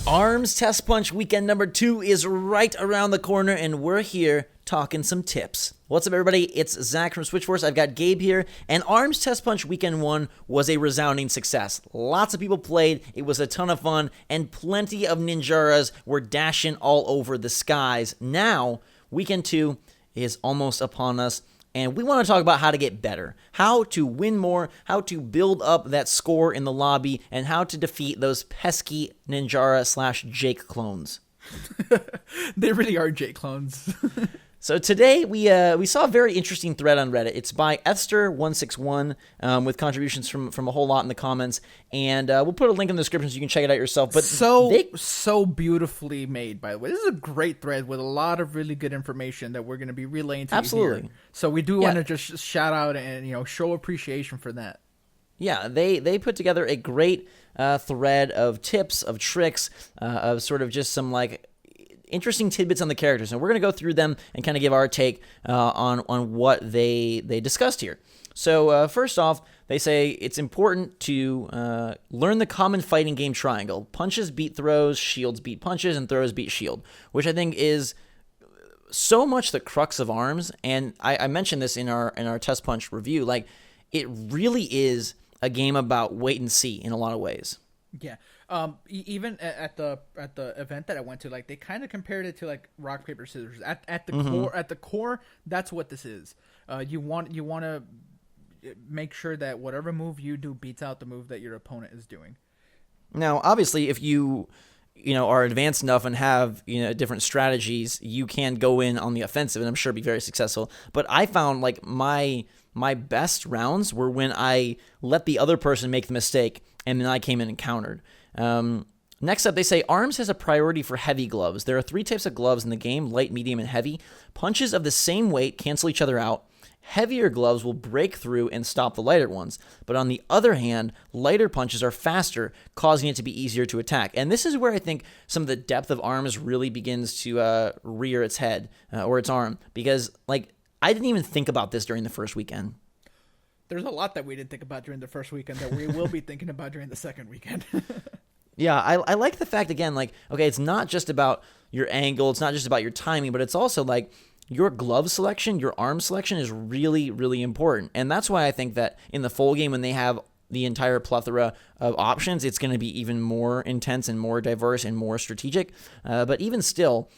ARMS Test Punch Weekend number 2 is right around the corner, and we're here talking some tips. What's up, everybody? It's Zach from SwitchForce. I've got Gabe here, and ARMS Test Punch Weekend 1 was a resounding success. Lots of people played, it was a ton of fun, and plenty of ninjaras were dashing all over the skies. Now, Weekend 2 is almost upon us, and we want to talk about how to get better, how to win more, how to build up that score in the lobby, and how to defeat those pesky Ninjara/Jake clones. They really are Jake clones. So today we saw a very interesting thread on Reddit. It's by Esther161 with contributions from a whole lot in the comments, and we'll put a link in the description so you can check it out yourself. But so beautifully made, by the way. This is a great thread with a lot of really good information that we're going to be relaying to you here. So we do want to just shout out and show appreciation for that. Yeah, they put together a great thread of tips, of tricks, of sort of just some interesting tidbits on the characters, and we're going to go through them and kind of give our take on what they discussed here. So first off, they say it's important to learn the common fighting game triangle. Punches beat throws, shields beat punches, and throws beat shield, which I think is so much the crux of ARMS. And I mentioned this in our Test Punch review. It really is a game about wait and see in a lot of ways. Yeah. Even at the event that I went to, they kind of compared it to rock paper scissors. At the core, that's what this is. You want to make sure that whatever move you do beats out the move that your opponent is doing. Now, obviously, if you are advanced enough and have different strategies, you can go in on the offensive and I'm sure be very successful. But I found my best rounds were when I let the other person make the mistake and then I came in and countered. Next up, they say ARMS has a priority for heavy gloves. There are 3 types of gloves in the game: light, medium, and heavy. Punches of the same weight cancel each other out. Heavier gloves will break through and stop the lighter ones. But on the other hand, lighter punches are faster, causing it to be easier to attack. And this is where I think some of the depth of ARMS really begins to rear its head or its arm. Because, I didn't even think about this during the first weekend. There's a lot that we didn't think about during the first weekend that we will be thinking about during the second weekend. Yeah, I like the fact, again, okay, it's not just about your angle, it's not just about your timing, but it's also your glove selection, your arm selection is really, really important. And that's why I think that in the full game, when they have the entire plethora of options, it's going to be even more intense and more diverse and more strategic. But even still,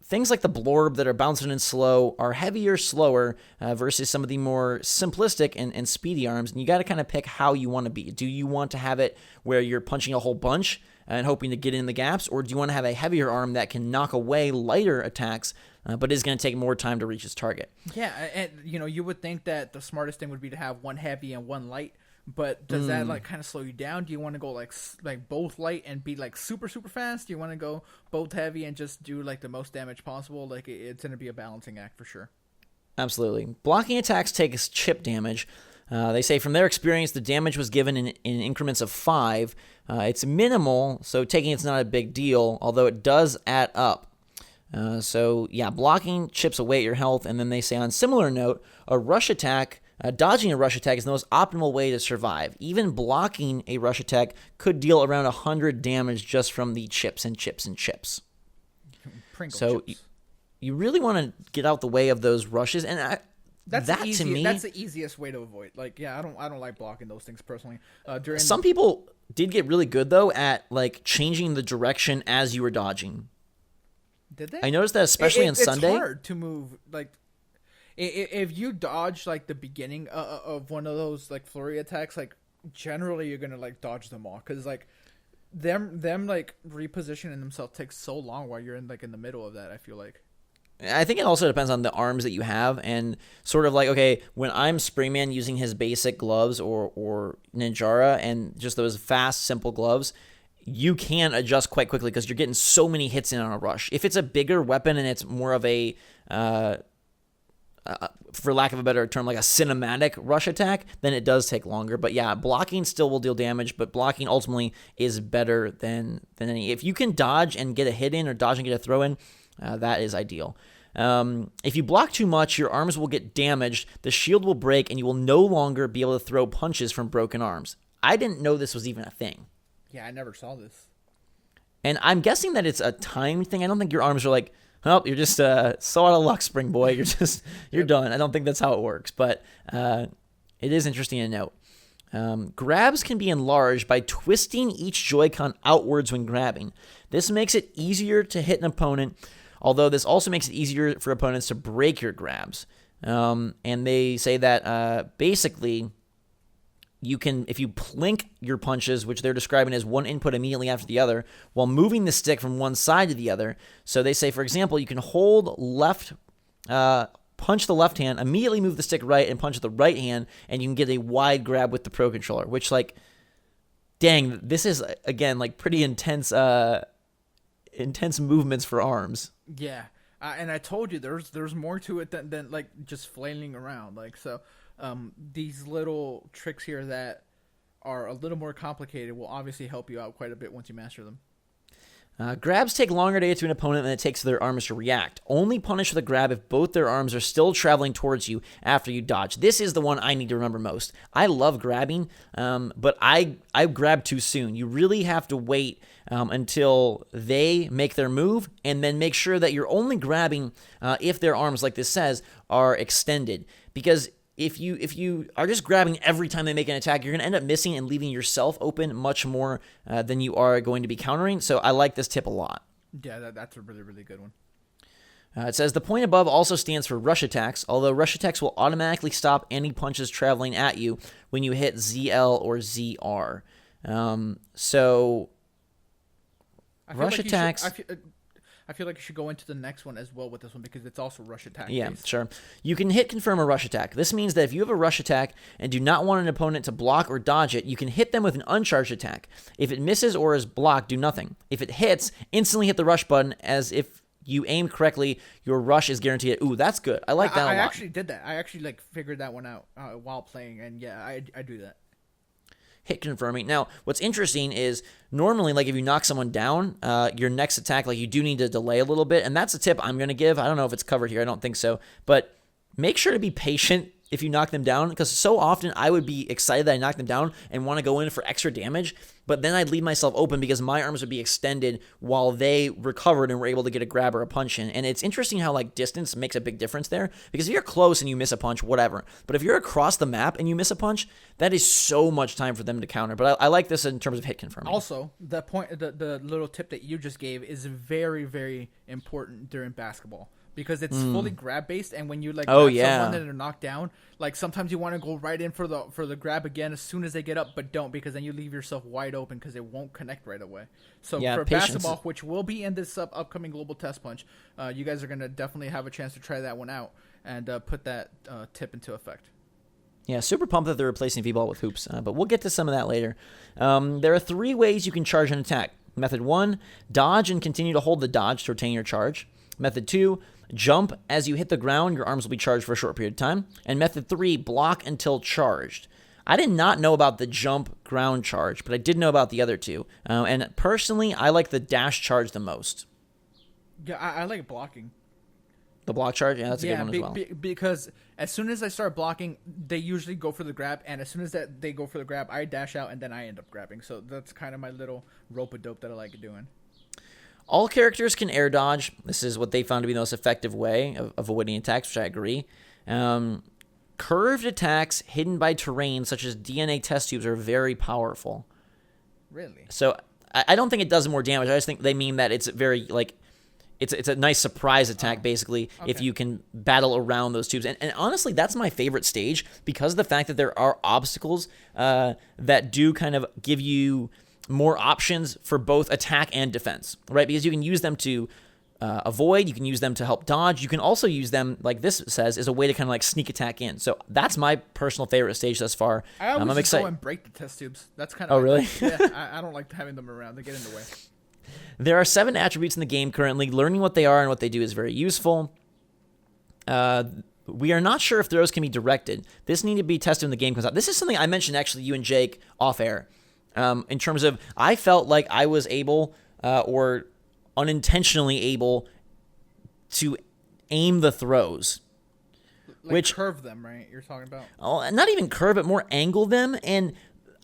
things like the blorb that are bouncing in slow are heavier, slower versus some of the more simplistic and speedy arms. And you got to kind of pick how you want to be. Do you want to have it where you're punching a whole bunch and hoping to get in the gaps? Or do you want to have a heavier arm that can knock away lighter attacks, but is going to take more time to reach its target? Yeah, and you would think that the smartest thing would be to have one heavy and one light. But does that kind of slow you down? Do you want to go like both light and be super super fast? Do you want to go both heavy and just do the most damage possible? It's going to be a balancing act for sure. Absolutely. Blocking attacks takes chip damage. They say from their experience the damage was given in increments of 5. It's minimal, so taking it's not a big deal, although it does add up. So yeah, blocking chips away at your health. And then they say on similar note, a rush attack. Dodging a rush attack is the most optimal way to survive. Even blocking a rush attack could deal around 100 damage just from the chips and chips and chips. Pringle chips. You really want to get out the way of those rushes, and that's the easiest way to avoid. I don't like blocking those things personally. Some people did get really good though at changing the direction as you were dodging. Did they? I noticed that especially on Sunday. It's hard to move If you dodge the beginning of one of those flurry attacks, generally you're gonna dodge them all because them repositioning themselves takes so long while you're in the middle of that. I feel I think it also depends on the arms that you have and sort of okay, when I'm Springman using his basic gloves or Ninjara and just those fast simple gloves, you can adjust quite quickly because you're getting so many hits in on a rush. If it's a bigger weapon and it's more of a for lack of a better term, a cinematic rush attack, then it does take longer. But yeah, blocking still will deal damage, but blocking ultimately is better than any. If you can dodge and get a hit in or dodge and get a throw in, that is ideal. If you block too much, your arms will get damaged, the shield will break, and you will no longer be able to throw punches from broken arms. I didn't know this was even a thing. Yeah, I never saw this. And I'm guessing that it's a time thing. I don't think your arms are like, oh, you're just so out of luck, spring boy. You're done. I don't think that's how it works, but it is interesting to note. Grabs can be enlarged by twisting each Joy-Con outwards when grabbing. This makes it easier to hit an opponent, although this also makes it easier for opponents to break your grabs. And they say that basically you can, if you plink your punches, which they're describing as one input immediately after the other, while moving the stick from one side to the other. So they say, for example, you can hold left, punch the left hand, immediately move the stick right, and punch the right hand, and you can get a wide grab with the Pro Controller, which, like, dang, this is, again, like, pretty intense movements for arms. Yeah. And I told you there's more to it than like just flailing around. Like, so these little tricks here that are a little more complicated will obviously help you out quite a bit once you master them. Grabs take longer to get to an opponent than it takes for their arms to react. Only punish with a grab if both their arms are still traveling towards you after you dodge. This is the one I need to remember most. I love grabbing, but I grab too soon. You really have to wait until they make their move, and then make sure that you're only grabbing if their arms, like this says, are extended. Because if you are just grabbing every time they make an attack, you're going to end up missing and leaving yourself open much more than you are going to be countering. So I like this tip a lot. Yeah, that's a really, really good one. It says the point above also stands for rush attacks, although rush attacks will automatically stop any punches traveling at you when you hit ZL or ZR. So rush attacks... I feel like you should go into the next one as well with this one because it's also rush attack. Yeah, based. sure. You can hit confirm a rush attack. This means that if you have a rush attack and do not want an opponent to block or dodge it, you can hit them with an uncharged attack. If it misses or is blocked, do nothing. If it hits, instantly hit the rush button, as if you aim correctly, your rush is guaranteed. Ooh, that's good. I like that a lot. I actually did that. I actually figured that one out while playing, and yeah, I do that. Hit confirming. Now, what's interesting is normally, like if you knock someone down, your next attack, like you do need to delay a little bit, and that's a tip I'm going to give. I don't know if it's covered here. I don't think so, but make sure to be patient if you knock them down, because so often I would be excited that I knocked them down and want to go in for extra damage, but then I'd leave myself open because my arms would be extended while they recovered and were able to get a grab or a punch in. And it's interesting how like distance makes a big difference there, because if you're close and you miss a punch, whatever. But if you're across the map and you miss a punch, that is so much time for them to counter. But I like this in terms of hit confirming. Also, the little tip that you just gave is very, very important during basketball. Because it's fully grab based, and when you grab someone and they're knocked down, like sometimes you want to go right in for the grab again as soon as they get up, but don't, because then you leave yourself wide open because it won't connect right away. So for basketball, which will be in this upcoming Global Test Punch, you guys are gonna definitely have a chance to try that one out and put that tip into effect. Yeah, super pumped that they're replacing V-ball with hoops, but we'll get to some of that later. There are 3 ways you can charge an attack. Method 1, dodge and continue to hold the dodge to retain your charge. Method 2, jump as you hit the ground, your arms will be charged for a short period of time. And method 3, block until charged. I did not know about the jump ground charge, but I did know about the other 2. And personally, I like the dash charge the most. Yeah, I like blocking. The block charge? Yeah, that's a good one as well. Because as soon as I start blocking, they usually go for the grab, and as soon as they go for the grab, I dash out, and then I end up grabbing. So that's kind of my little rope-a-dope that I like doing. All characters can air dodge. This is what they found to be the most effective way of avoiding attacks, which I agree. Curved attacks hidden by terrain, such as DNA test tubes, are very powerful. Really? So I don't think it does more damage. I just think they mean that it's very, like, it's a nice surprise attack, basically, okay, if you can battle around those tubes. And honestly, that's my favorite stage, because of the fact that there are obstacles that do kind of give you more options for both attack and defense, right? Because you can use them to avoid, you can use them to help dodge, you can also use them, like this says, as a way to kind of like sneak attack in. So that's my personal favorite stage thus far. I'm excited. Go and break the test tubes. That's kind of really? Yeah, I don't like having them around. They get in the way. There are 7 attributes in the game currently. Learning what they are and what they do is very useful. We are not sure if throws can be directed. This need to be tested when the game comes out. This is something I mentioned, actually, you and Jake off air. In terms of, I felt like I was able, or unintentionally able, to aim the throws. Which curve them, right? You're talking about? Oh, not even curve, but more angle them. And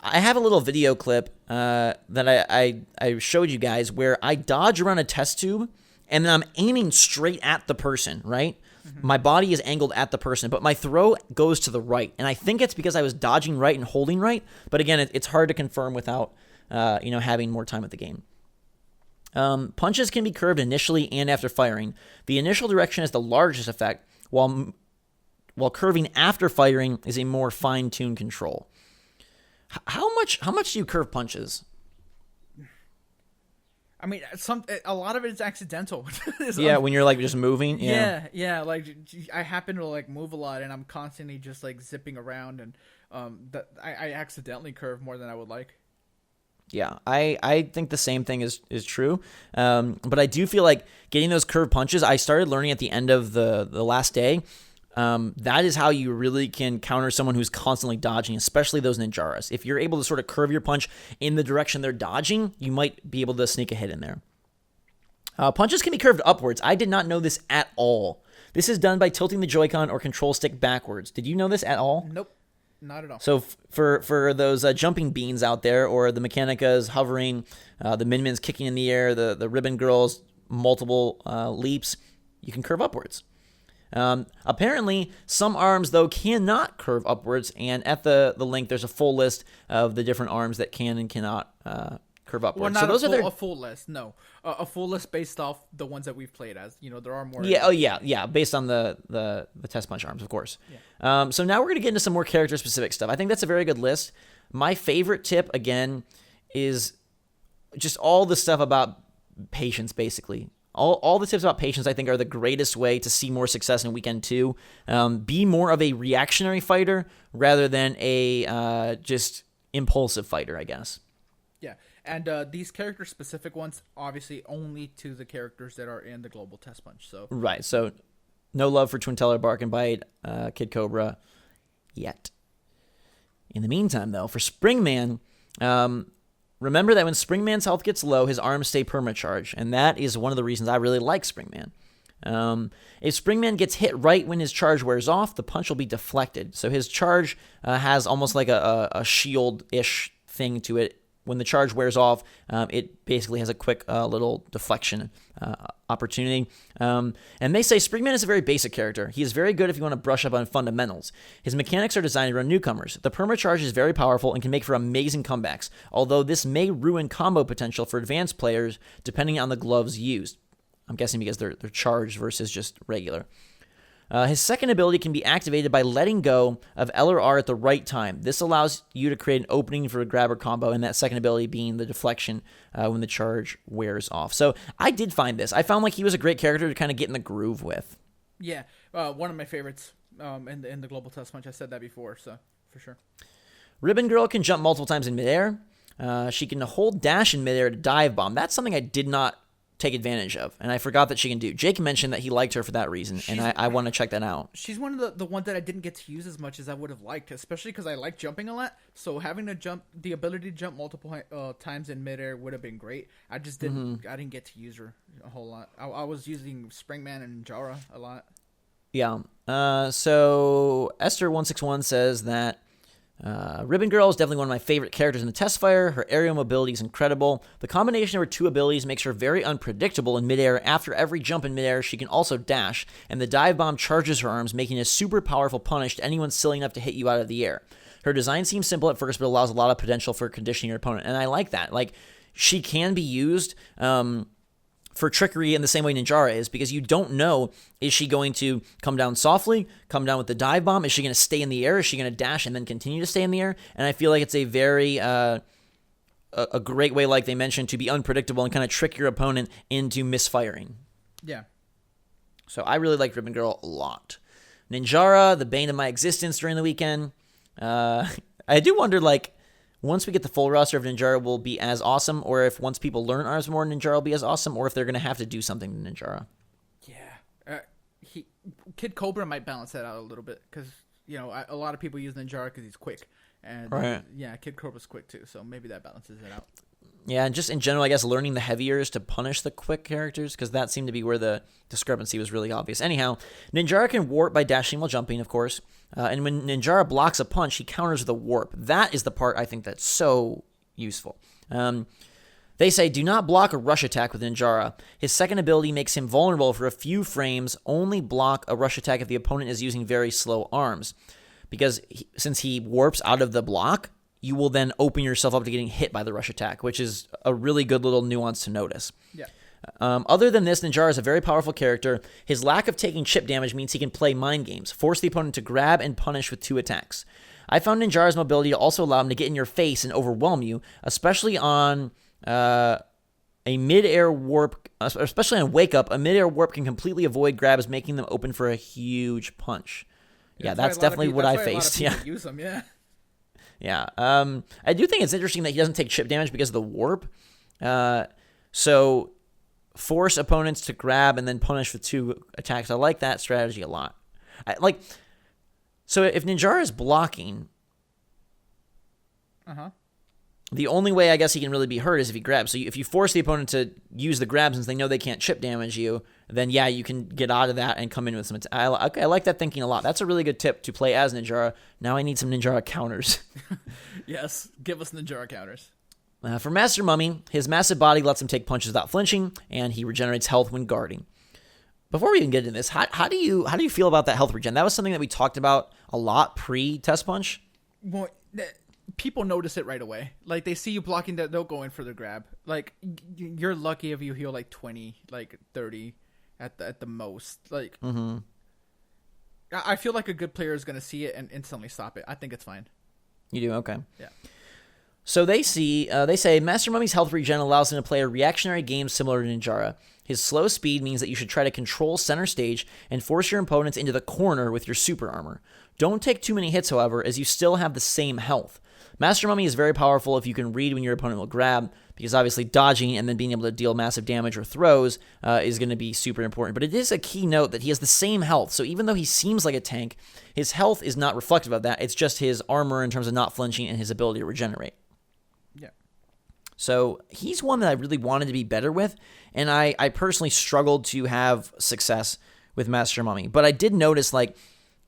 I have a little video clip that I showed you guys where I dodge around a test tube and then I'm aiming straight at the person, right? My body is angled at the person, but my throw goes to the right. And I think it's because I was dodging right and holding right. But again, it's hard to confirm without having more time at the game. Punches can be curved initially and after firing. The initial direction has the largest effect, while curving after firing is a more fine-tuned control. How much do you curve punches? I mean, a lot of it is accidental. Yeah, when you're like just moving. Yeah. Like I happen to like move a lot, and I'm constantly just like zipping around, and I accidentally curve more than I would like. Yeah, I think the same thing is true. But I do feel like getting those curved punches, I started learning at the end of the last day. That is how you really can counter someone who's constantly dodging, especially those Ninjaras. If you're able to sort of curve your punch in the direction they're dodging, you might be able to sneak a hit in there. Punches can be curved upwards. I did not know this at all. This is done by tilting the Joy-Con or control stick backwards. Did you know this at all? Nope. Not at all. So for those jumping beans out there, or the Mechanicas hovering, the Min-Mins kicking in the air, the Ribbon Girls, multiple leaps, you can curve upwards. Apparently, some arms, though, cannot curve upwards, and at the link, there's a full list of the different arms that can and cannot curve upwards. Well, not so those are a full list, no. A full list based off the ones that we've played as. There are more. Yeah, based on the test punch arms, of course. Yeah. So now we're going to get into some more character-specific stuff. I think that's a very good list. My favorite tip, again, is just all the stuff about patience, basically. All the tips about patience, I think, are the greatest way to see more success in Weekend 2. Be more of a reactionary fighter rather than a just impulsive fighter, I guess. Yeah, and these character-specific ones, obviously, only to the characters that are in the Global Test Punch. So right, so no love for Twin Teller, Bark and Bite, Kid Cobra, yet. In the meantime, though, for Springman... remember that when Springman's health gets low, his arms stay permacharged, and that is one of the reasons I really like Springman. If Springman gets hit right when his charge wears off, the punch will be deflected. So his charge has almost like a shield-ish thing to it. When the charge wears off, it basically has a quick little deflection opportunity. And they say Springman is a very basic character. He is very good if you want to brush up on fundamentals. His mechanics are designed around newcomers. The permacharge is very powerful and can make for amazing comebacks, although this may ruin combo potential for advanced players depending on the gloves used. I'm guessing because they're charged versus just regular. His second ability can be activated by letting go of L or R at the right time. This allows you to create an opening for a grabber combo, and that second ability being the deflection when the charge wears off. So I did find this. I found like he was a great character to kind of get in the groove with. Yeah, one of my favorites in the Global Test Punch. I said that before, so for sure. Ribbon Girl can jump multiple times in midair. She can hold dash in midair to dive bomb. That's something I did not take advantage of, and I forgot that she can do. Jake mentioned that he liked her for that reason, and I want to check that out. She's one of the ones that I didn't get to use as much as I would have liked, especially because I like jumping a lot. So having the ability to jump multiple times in midair would have been great. I just didn't. I didn't get to use her a whole lot. I was using Springman and Jara a lot. Yeah. So Esther161 says that Ribbon Girl is definitely one of my favorite characters in the test fire. Her aerial mobility is incredible. The combination of her two abilities makes her very unpredictable in midair. After every jump in midair, she can also dash, and the dive bomb charges her arms, making a super powerful punish to anyone silly enough to hit you out of the air. Her design seems simple at first, but allows a lot of potential for conditioning your opponent, and I like that. Like, she can be used for trickery in the same way Ninjara is, because you don't know, is she going to come down softly, come down with the dive bomb? Is she going to stay in the air? Is she going to dash and then continue to stay in the air? And I feel like it's a very a great way, like they mentioned, to be unpredictable and kind of trick your opponent into misfiring. Yeah. So I really like Ribbon Girl a lot. Ninjara, the bane of my existence during the weekend. I do wonder, like, once we get the full roster of Ninjara will be as awesome, or if once people learn ours more, Ninjara will be as awesome, or if they're going to have to do something to Ninjara. Yeah. Kid Cobra might balance that out a little bit, because, a lot of people use Ninjara because he's quick. And, right. Yeah, Kid Cobra's quick, too, so maybe that balances it out. Yeah, and just in general, I guess learning the heaviers to punish the quick characters, because that seemed to be where the discrepancy was really obvious. Anyhow, Ninjara can warp by dashing while jumping, of course. And when Ninjara blocks a punch, he counters with a warp. That is the part I think that's so useful. They say, do not block a rush attack with Ninjara. His second ability makes him vulnerable for a few frames. Only block a rush attack if the opponent is using very slow arms. Because since he warps out of the block, you will then open yourself up to getting hit by the rush attack, which is a really good little nuance to notice. Yeah. Other than this, Ninjara is a very powerful character. His lack of taking chip damage means he can play mind games, force the opponent to grab and punish with 2 attacks. I found Ninjara's mobility to also allow him to get in your face and overwhelm you, especially on a mid-air warp, especially on Wake Up. A mid-air warp can completely avoid grabs, making them open for a huge punch. Yeah, that's definitely what I faced. Yeah. Use them, yeah. Yeah. I do think it's interesting that he doesn't take chip damage because of the warp. So force opponents to grab and then punish with 2 attacks. I like that strategy a lot. So if Ninjara is blocking, the only way I guess he can really be hurt is if he grabs. So if you force the opponent to use the grab since they know they can't chip damage you, then yeah, you can get out of that and come in with some attack. I like that thinking a lot. That's a really good tip to play as Ninjara. Now I need some Ninjara counters. Yes, give us Ninjara counters. For Master Mummy, his massive body lets him take punches without flinching, and he regenerates health when guarding. Before we even get into this, how do you feel about that health regen? That was something that we talked about a lot pre-Test Punch. Well, people notice it right away. Like, they see you blocking that, they'll go in for the grab. Like, you're lucky if you heal like 20, like 30 at the most. Like, I feel like a good player is going to see it and instantly stop it. I think it's fine. You do? Okay. Yeah. So they say Master Mummy's health regen allows him to play a reactionary game similar to Ninjara. His slow speed means that you should try to control center stage and force your opponents into the corner with your super armor. Don't take too many hits, however, as you still have the same health. Master Mummy is very powerful if you can read when your opponent will grab, because obviously dodging and then being able to deal massive damage or throws is going to be super important. But it is a key note that he has the same health, so even though he seems like a tank, his health is not reflective of that. It's just his armor in terms of not flinching and his ability to regenerate. Yeah. So he's one that I really wanted to be better with, and I personally struggled to have success with Master Mummy. But I did notice, like,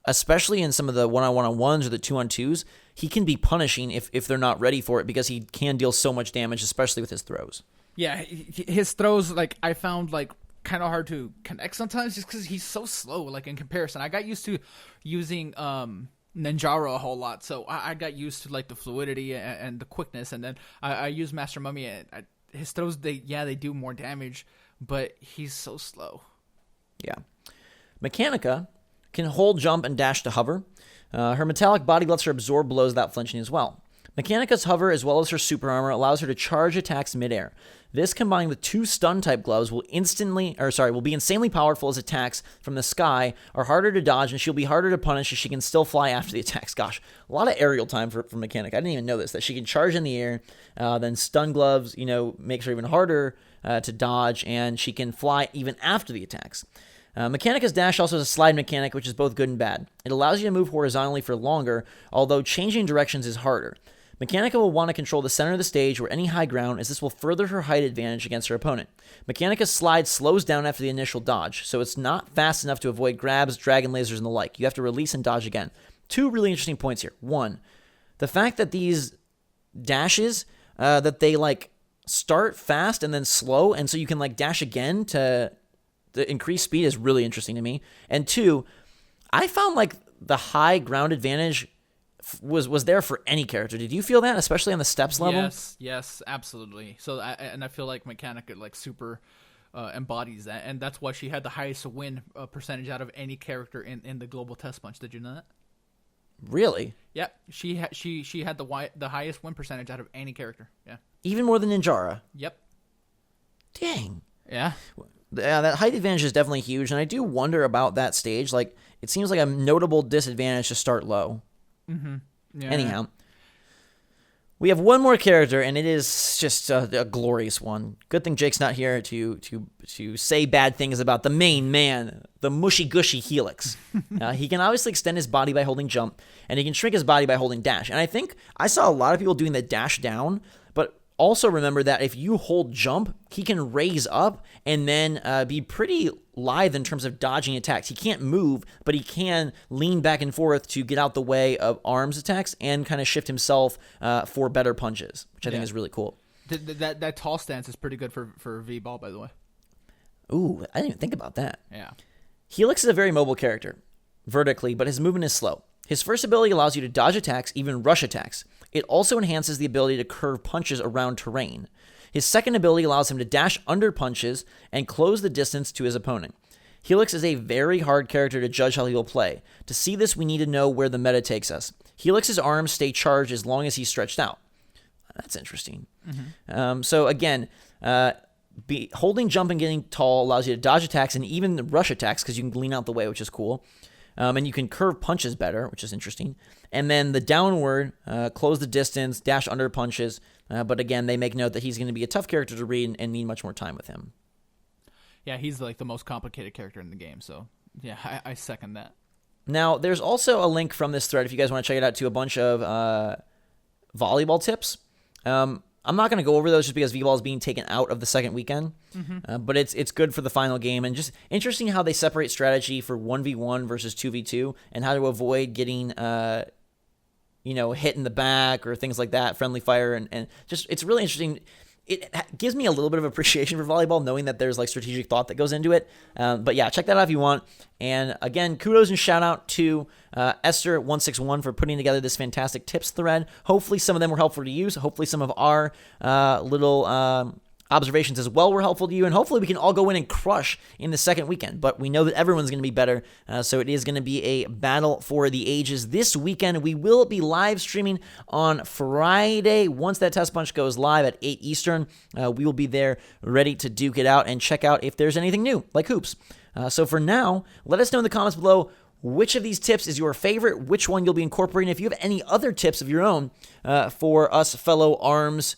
especially in some of the 1-on-1-on-1s or the 2-on-2s, he can be punishing if they're not ready for it, because he can deal so much damage, especially with his throws. Yeah, his throws, like, I found, like, kind of hard to connect sometimes just because he's so slow, like, in comparison. I got used to using Ninjara a whole lot, so I got used to, like, the fluidity and the quickness, and then I use Master Mummy, and his throws, they do more damage, but he's so slow. Yeah. Mechanica can hold, jump, and dash to hover. Her metallic body lets her absorb blows without flinching as well. Mechanica's hover, as well as her super armor, allows her to charge attacks midair. This, combined with 2 stun-type gloves, will be insanely powerful, as attacks from the sky are harder to dodge, and she'll be harder to punish as she can still fly after the attacks. Gosh, a lot of aerial time for Mechanica. I didn't even know this, that she can charge in the air, then stun gloves, makes her even harder to dodge, and she can fly even after the attacks. Mechanica's dash also has a slide mechanic, which is both good and bad. It allows you to move horizontally for longer, although changing directions is harder. Mechanica will want to control the center of the stage or any high ground, as this will further her height advantage against her opponent. Mechanica's slide slows down after the initial dodge, so it's not fast enough to avoid grabs, dragon lasers, and the like. You have to release and dodge again. 2 really interesting points here. 1, the fact that these dashes, that they, like, start fast and then slow, and so you can, like, dash again to the increased speed is really interesting to me. And 2, I found, like, the high ground advantage was there for any character. Did you feel that, especially on the steps level? Yes, absolutely. So, I feel like Mechanica, like, super embodies that, and that's why she had the highest win percentage out of any character in the global test punch. Did you know that? Really? Yep. She had the highest win percentage out of any character. Yeah. Even more than Ninjara. Yep. Dang. Yeah. That height advantage is definitely huge, and I do wonder about that stage. Like, it seems like a notable disadvantage to start low. Mm-hmm. Yeah. Anyhow, we have one more character, and it is just a glorious one. Good thing Jake's not here to say bad things about the main man, the mushy-gushy Helix. He can obviously extend his body by holding jump, and he can shrink his body by holding dash. And I think I saw a lot of people doing the dash down, but Also remember that if you hold jump, he can raise up and then be pretty lithe in terms of dodging attacks. He can't move, but he can lean back and forth to get out the way of arms attacks and kind of shift himself for better punches, which I think is really cool. That tall stance is pretty good for V-Ball, by the way. Ooh, I didn't even think about that. Yeah. Helix is a very mobile character, vertically, but his movement is slow. His first ability allows you to dodge attacks, even rush attacks. It also enhances the ability to curve punches around terrain. His second ability allows him to dash under punches and close the distance to his opponent. Helix is a very hard character to judge how he will play. To see this, we need to know where the meta takes us. Helix's arms stay charged as long as he's stretched out. That's interesting. So again, holding jump and getting tall allows you to dodge attacks and even rush attacks because you can lean out the way, which is cool. And you can curve punches better, which is interesting. And then the downward, close the distance, dash under punches. But again, they make note that he's going to be a tough character to read and need much more time with him. Yeah, he's like the most complicated character in the game. So yeah, I second that. Now, there's also a link from this thread if you guys want to check it out to a bunch of volleyball tips. I'm not going to go over those just because V-Ball is being taken out of the second weekend, but it's good for the final game, and just interesting how they separate strategy for 1v1 versus 2v2 and how to avoid getting hit in the back or things like that, friendly fire, and just it's really interesting. It gives me a little bit of appreciation for volleyball, knowing that there's like strategic thought that goes into it. But yeah, check that out if you want. And again, kudos and shout out to Esther161 for putting together this fantastic tips thread. Hopefully some of them were helpful to use. Hopefully some of our little observations as well were helpful to you, and hopefully we can all go in and crush in the second weekend. But we know that everyone's going to be better, so it is going to be a battle for the ages this weekend. We will be live streaming on Friday. Once that test punch goes live at 8 Eastern, we will be there ready to duke it out and check out if there's anything new, like hoops. So for now, let us know in the comments below which of these tips is your favorite, which one you'll be incorporating. If you have any other tips of your own for us fellow ARMS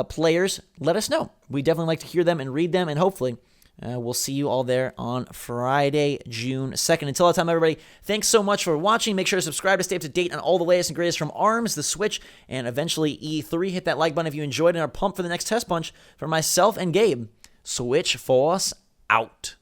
players, let us know. We definitely like to hear them and read them, and hopefully we'll see you all there on Friday, June 2nd. Until that time, everybody, thanks so much for watching. Make sure to subscribe to stay up to date on all the latest and greatest from ARMS, the Switch, and eventually E3. Hit that like button if you enjoyed and are pumped for the next test punch. For myself and Gabe, SwitchForce out.